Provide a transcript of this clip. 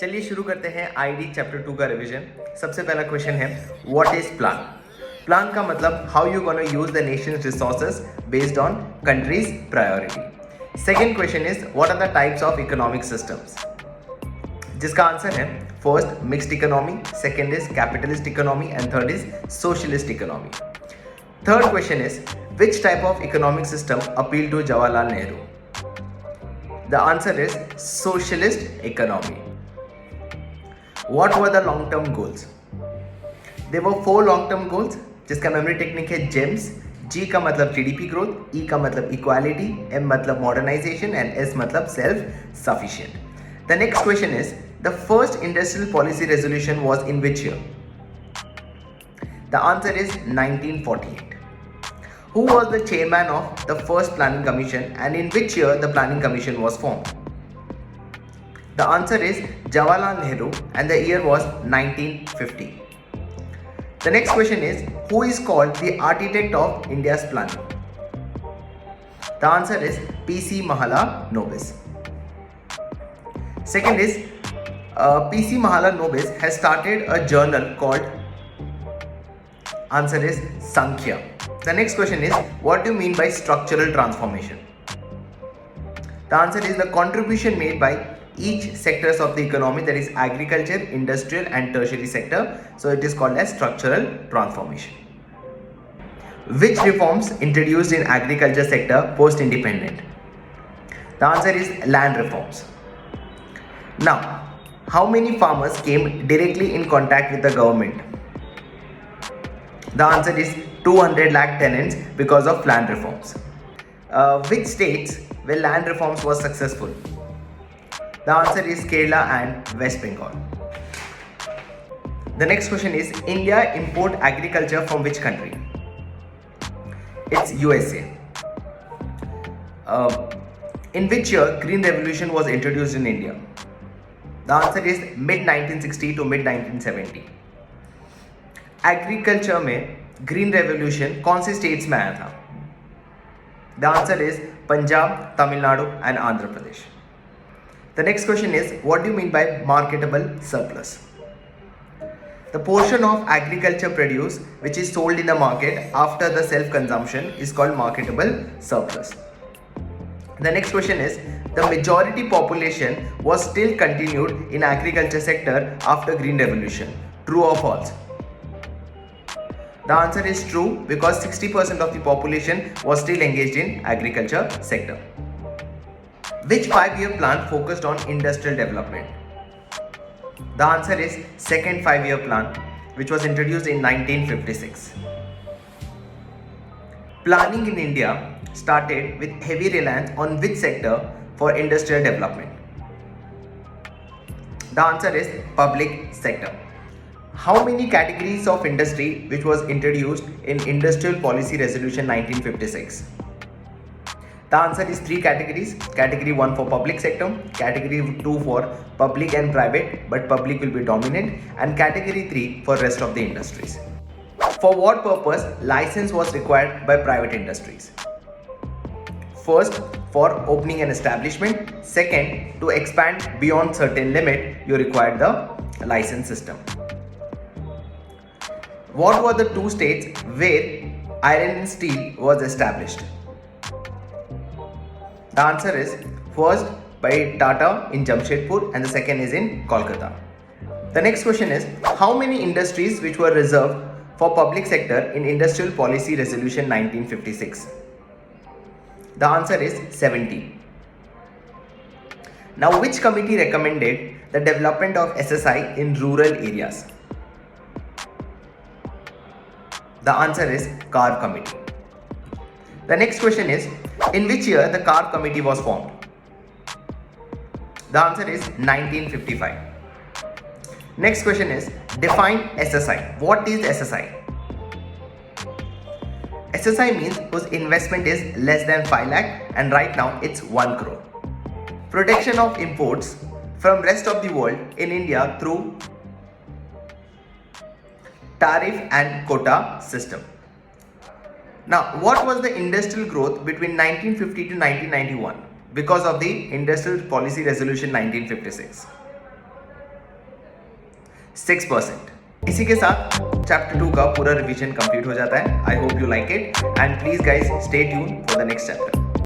चलिए शुरू करते हैं आईडी चैप्टर 2 का रिवीजन। सबसे पहला क्वेश्चन है व्हाट इज प्लान। प्लान का मतलब how you gonna use the nations resources based on countries priority. Second question is what are the types of economic systems, जिसका आंसर है first mixed economy, second is capitalist economy and third is socialist economy. Third question is which type of economic system appealed to Jawaharlal Nehru? The answer is socialist economy. What were the long-term goals? There were 4 long-term goals, जिसका memory technique है James. G का मतलब GDP growth, E का मतलब equality, M मतलब modernisation and S मतलब self sufficient. The next question is the first industrial policy resolution was in which year? The answer is 1948. Who was the chairman of the first planning commission and in which year the planning commission was formed? The answer is Jawaharlal Nehru and the year was 1950. The next question is who is called the architect of India's planning? The answer is P.C. Mahalanobis. Second is P.C. Mahalanobis has started a journal called, answer is Sankhya. The next question is what do you mean by structural transformation? The answer is the contribution made by each sectors of the economy, that is agriculture, industrial and tertiary sector. So it is called as structural transformation. Which reforms introduced in agriculture sector post independent? The answer is land reforms. Now, how many farmers came directly in contact with the government? The answer is 200 lakh tenants because of land reforms. Which states where land reforms was successful? The answer is Kerala and West Bengal. The next question is India import agriculture from which country? It's USA. In which year Green Revolution was introduced in India? The answer is mid 1960 to mid 1970. Agriculture में green revolution कौन से states में आया था? The answer is Punjab, Tamil Nadu and Andhra Pradesh. The next question is what do you mean by marketable surplus? The portion of agriculture produce which is sold in the market after the self consumption is called marketable surplus. The next question is the majority population was still continued in agriculture sector after Green Revolution. True or false? The answer is true because 60% of the population was still engaged in agriculture sector. Which 5-year plan focused on industrial development? The answer is second 5-year plan, which was introduced in 1956. Planning in India started with heavy reliance on which sector for industrial development? The answer is public sector. How many categories of industry which was introduced in Industrial Policy Resolution 1956? The answer is 3 categories. Category 1 for public sector, category 2 for public and private, but public will be dominant, and category 3 for rest of the industries. For what purpose license was required by private industries? First, for opening an establishment. Second, to expand beyond certain limit, you required the license system. What were the 2 states where iron and steel was established? The answer is first by Tata in Jamshedpur and the second is in Kolkata. The next question is how many industries which were reserved for public sector in Industrial Policy Resolution 1956? The answer is 70. Now, which committee recommended the development of SSI in rural areas? The answer is Carr Committee. The next question is in which year the Carr Committee was formed? The answer is 1955. Next question is define SSI. What is SSI? SSI means whose investment is less than 5 lakh and right now it's 1 crore. Protection of imports from rest of the world in India through tariff and quota system. Now, what was the industrial growth between 1950 to 1991 because of the Industrial Policy Resolution 1956? 6%। इसी के साथ chapter 2 का पूरा revision complete हो जाता है। I hope you like it and please guys stay tune for the next chapter.